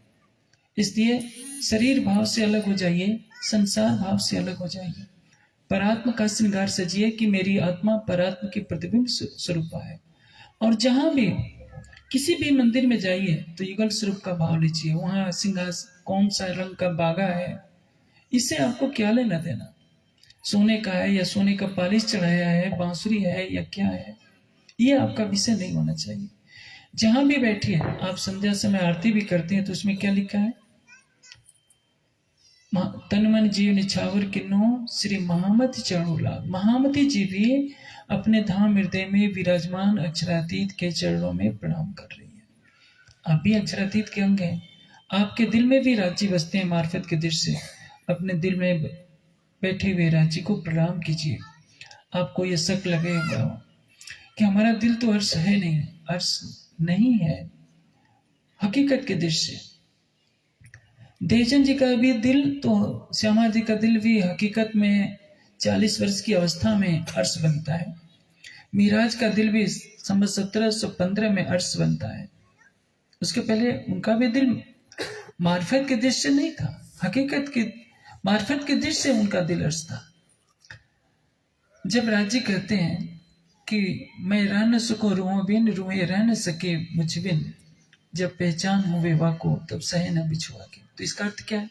इसलिए शरीर भाव से अलग हो जाइए, संसार भाव से अलग हो जाइए, परात्मा का श्रृंगार सजिए कि मेरी आत्मा परात्मा की प्रतिबिंब स्वरूपा है। और जहां भी किसी भी मंदिर में जाइए तो युगल स्वरूप का भाव लीजिए। वहां सिंहासन कौन सा रंग का बागा है, इससे आपको क्या लेना देना? सोने का है या सोने का पालिश चढ़ाया है, बांसुरी है या क्या है, ये आपका विषय नहीं होना चाहिए। जहां भी बैठिए, आप संध्या समय आरती भी करते हैं तो उसमें क्या लिखा है? तन मन जीव निछावर किन्नो श्री महामति चरणों लाग। महामती जी भी अपने धाम हृदय में विराजमान अक्षरातीत के चरणों में प्रणाम कर रही है। आप भी अक्षरातीत के अंग हैं, आपके दिल में भी राज्य बसते हैं। मार्फत के दृश्य से अपने दिल में बैठे हुए राज्य को प्रणाम कीजिए। आपको ये शक लगेगा कि हमारा दिल तो अर्श है नहीं, अर्श नहीं है। हकीकत के दृश्य देवचंद जी का भी दिल, तो श्यामा जी का दिल भी हकीकत में 40 वर्ष की अवस्था में अर्श बनता है। मिराज का दिल भी संवत 1715 में अर्श बनता है। उसके पहले उनका भी दिल मार्फत के दृश्य नहीं था, हकीकत के मार्फत के दृश्य उनका दिल अर्श था। जब राज्य कहते हैं कि मैं रह न सको रूहों बिन, रूहें रह न सके मुझ बिन, जब पहचान हुए वाको तब सहे न बिछुआ के, तो इसका अर्थ क्या है?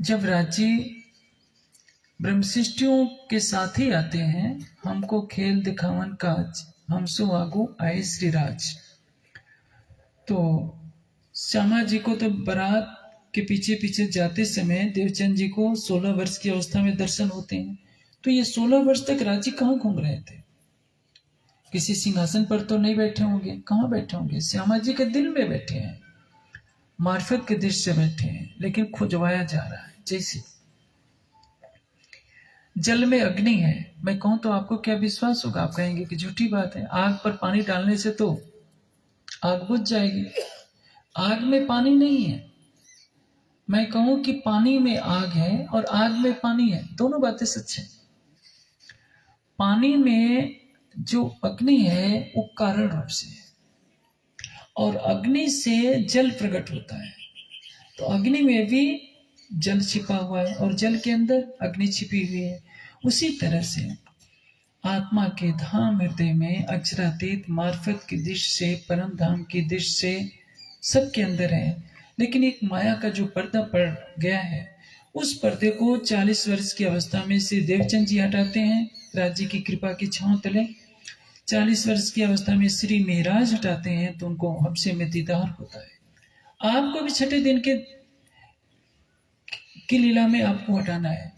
जब राज्य ब्रह्मशिष्टियों के साथ ही आते हैं, हमको खेल दिखावन काज, हमसो आगो आए श्री राज। तो श्यामा जी को तो बारात के पीछे पीछे जाते समय देवचंद जी को 16 वर्ष की अवस्था में दर्शन होते हैं। तो ये 16 वर्ष तक राज्य कहाँ घूम रहे थे? किसी सिंहासन पर तो नहीं बैठे होंगे, कहाँ बैठे होंगे? श्यामा जी के दिल में बैठे हैं, मार्फत के दृश्य बैठे हैं, लेकिन खुजवाया जा रहा है। जैसे जल में अग्नि है, मैं कहूं तो आपको क्या विश्वास होगा? आप कहेंगे कि झूठी बात है, आग पर पानी डालने से तो आग बुझ जाएगी। आग में पानी नहीं है। मैं कहूं कि पानी में आग है और आग में पानी है, दोनों बातें सच है। पानी में जो अग्नि है वो कारण रूप से है, और अग्नि से जल प्रकट होता है। तो अग्नि में भी जल छिपा हुआ है और जल के अंदर अग्नि छिपी हुई है। उसी तरह से आत्मा के धाम हृदय में अक्षरातीत मार्फत की दिश से, परम धाम की दिश से सबके अंदर है। लेकिन एक माया का जो पर्दा पड़ गया है, उस पर्दे को 40 वर्ष की अवस्था में श्री देवचंद जी हटाते हैं राज्य की कृपा की छांव तले। 40 वर्ष की अवस्था में श्री मेहराज हटाते हैं तो उनको हमसे में दीदार होता है। आपको भी छठे दिन की लीला में आपको हटाना है।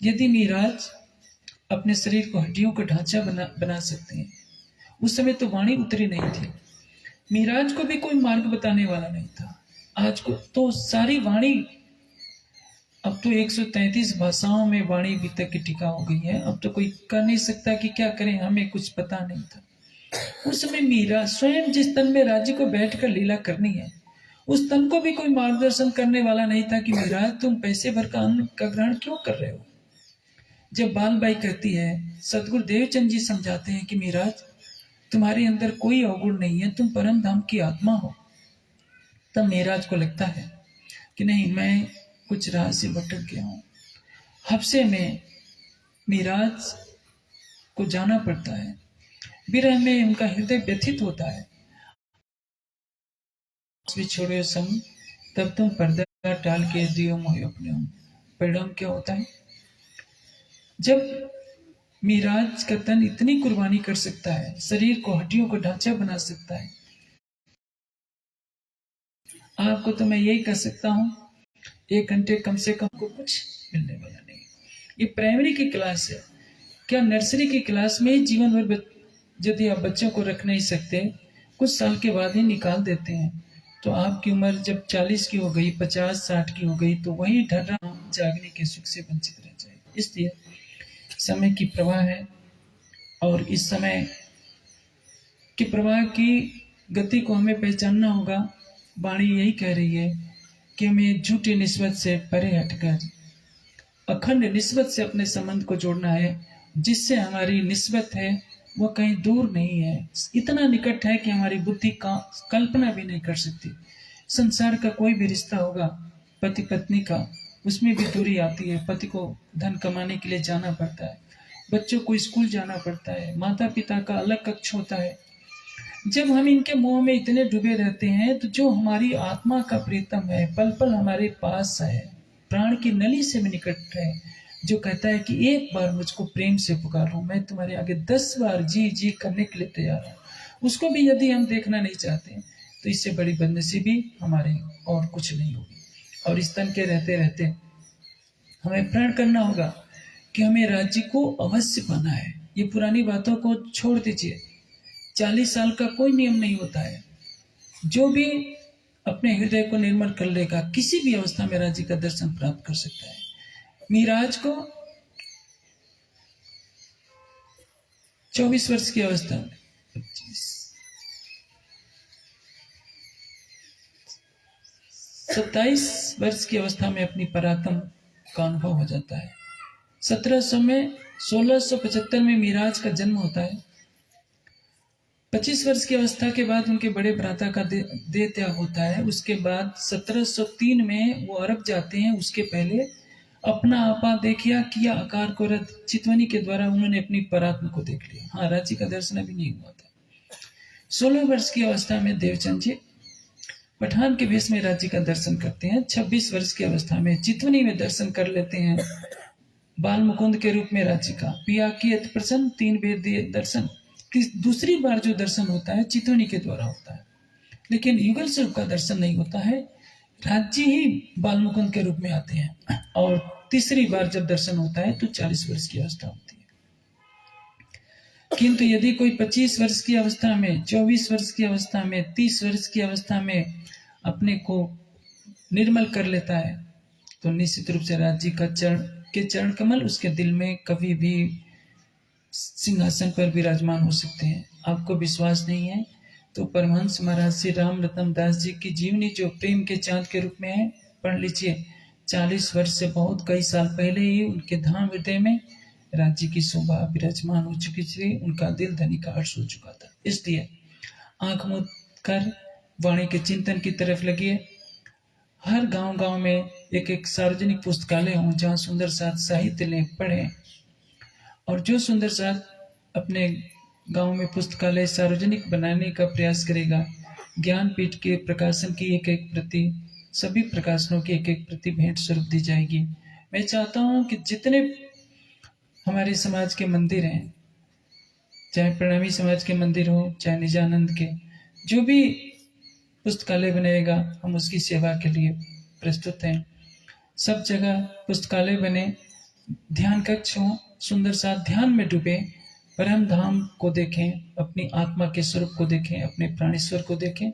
यदि मेहराज अपने शरीर को हड्डियों का ढांचा बना सकते हैं, उस समय तो वाणी उतरी नहीं थी, मेहराज को भी कोई मार्ग बताने वाला नहीं था। आज को तो सारी वाणी, अब तो 133 भाषाओं में वाणी अभी तक की टीका हो गई है। अब तो कोई कर नहीं सकता कि क्या करें, हमें कुछ पता नहीं था। उस समय मीरा स्वयं जिस तन में राज्य को बैठकर लीला करनी है, उस तन को भी कोई मार्गदर्शन करने वाला नहीं था कि मीरा तुम पैसे भर का अन्न का ग्रहण क्यों कर रहे हो। जब बालबाई कहती है, सदगुरु देवचंद जी समझाते हैं कि मीराज तुम्हारे अंदर कोई अवगुण नहीं है, तुम परम धाम की आत्मा हो, तब मेराज को लगता है कि नहीं, मैं कुछ राह से भटक गया हूं। हफ्से में मेराज को जाना पड़ता है। विरह में उनका हृदय व्यथित होता है। छोड़ो संग तब तुम पर्दा टाल के दियो मोहे अपने हो। परिणाम क्या होता है? जब मेराज का तन इतनी कुर्बानी कर सकता है, शरीर को हड्डियों को ढांचा बना सकता है, आपको तो मैं यही कह सकता हूं, 1 घंटे कम से कम को कुछ मिलने वाला नहीं। ये प्राइमरी की क्लास है। क्या नर्सरी की क्लास में जीवन भर यदि आप बच्चों को रख नहीं सकते, कुछ साल के बाद ही निकाल देते हैं, तो आपकी उम्र जब 40 की हो गई, 50-60 की हो गई, तो वही ढर्रा जागने के सुख से वंचित रह जाए। इसलिए समय की प्रवाह है, और इस समय की प्रवाह की गति को हमें पहचानना होगा। वाणी यही कह रही है कि हमें झूठी निस्बत से परे हटकर अखंड निस्बत से अपने संबंध को जोड़ना है, जिससे हमारी निस्बत है वो कहीं दूर नहीं है, इतना निकट है कि हमारी बुद्धि का कल्पना भी नहीं कर सकती। संसार का कोई भी रिश्ता होगा, पति पत्नी का, उसमें भी दूरी आती है। पति को धन कमाने के लिए जाना पड़ता है, बच्चों को स्कूल जाना पड़ता है, माता पिता का अलग कक्ष होता है। जब हम इनके मोह में इतने डूबे रहते हैं, तो जो हमारी आत्मा का प्रीतम है, पल पल हमारे पास है, प्राण की नली से भी निकट है, जो कहता है कि एक बार मुझको प्रेम से पुकारो, मैं तुम्हारे आगे 10 बार जी जी करने के लिए तैयार हूं, उसको भी यदि हम देखना नहीं चाहते, तो इससे बड़ी बदनसीबी हमारे और कुछ नहीं होगी। और इस तन के रहते रहते हमें प्रण करना होगा कि हमें राज्य को अवश्य पाना है। ये पुरानी बातों को छोड़ दीजिए। 40 साल का कोई नियम नहीं होता है। जो भी अपने हृदय को निर्मल कर लेगा, किसी भी अवस्था में राज्य का दर्शन प्राप्त कर सकता है। मीराज को 24 वर्ष की अवस्था में, 27 वर्ष की अवस्था में अपनी पराक्रम का अनुभव हो जाता है। 1675 में मीराज का जन्म होता है। 25 वर्ष की अवस्था के बाद उनके बड़े भ्राता का देह त्याग होता है। उसके बाद 1703 में वो अरब जाते हैं। उसके पहले अपना आपा देखिया किया आकार को रद्द, चितवनी के द्वारा उन्होंने अपनी परात्म को देख लिया। हाँ, राज्य का दर्शन अभी नहीं हुआ था। 16 वर्ष की अवस्था में देवचंद जी पठान के वेश में राज्य का दर्शन करते हैं। 26 वर्ष की अवस्था में चितवनी में दर्शन कर लेते हैं, बाल मुकुंद के रूप में राज्य का। पिया की अति प्रसन्न 3 बेर दिए दर्शन। दूसरी बार जो दर्शन होता है चितवनी के द्वारा होता है, लेकिन युगल स्वरूप का दर्शन नहीं होता है। राज्य ही बाल मुकुंद के रूप में आते हैं, और तीसरी बार जब दर्शन होता है तो 40 वर्ष की अवस्था होती है। किंतु यदि कोई 25 वर्ष की अवस्था में, 24 वर्ष की अवस्था में, 30 वर्ष की अवस्था में अपने को निर्मल कर लेता है, तो निश्चित रूप से राज्य का चरण कमल उसके दिल में कभी भी सिंहासन पर विराजमान हो सकते हैं। आपको विश्वास नहीं है तो परमहंस महाराज श्री राम रतन दास जी की जीवनी जो प्रेम के चांद के रूप में है, पढ़ लीजिए। 40 वर्ष से बहुत कई साल पहले ही उनके धाम हृदय में राज्य की शोभा विराजमान हो चुकी थी, उनका दिल धनी का हर्ष हो चुका था। इसलिए आंख मूंद कर वाणी के चिंतन की तरफ लगिए। हर गांव-गांव में एक सार्वजनिक पुस्तकालय हो, जहां सुंदर साथ साहित्य लेख पढ़े, और जो सुंदर साथ अपने गांव में पुस्तकालय सार्वजनिक बनाने का प्रयास करेगा, ज्ञानपीठ के प्रकाशन की एक प्रति, सभी प्रकाशनों की एक प्रति भेंट स्वरूप दी जाएगी। मैं चाहता हूं कि जितने हमारे समाज के मंदिर हैं, चाहे प्रणामी समाज के मंदिर हो, चाहे निजानंद के, जो भी पुस्तकालय बनेगा, हम उसकी सेवा के लिए प्रस्तुत हैं। सब जगह पुस्तकालय बने, ध्यान कक्ष हो, सुंदर सा ध्यान में डूबे, परम धाम को देखें, अपनी आत्मा के स्वरूप को देखें, अपने प्राणेश्वर को देखें।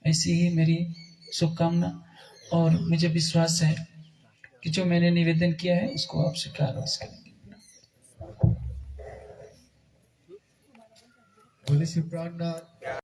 ऐसी ही मेरी शुभकामना, और मुझे विश्वास है कि जो मैंने निवेदन किया है उसको आप स्वीकार अवश्य करेंगे। बोले श्री प्राणनाथ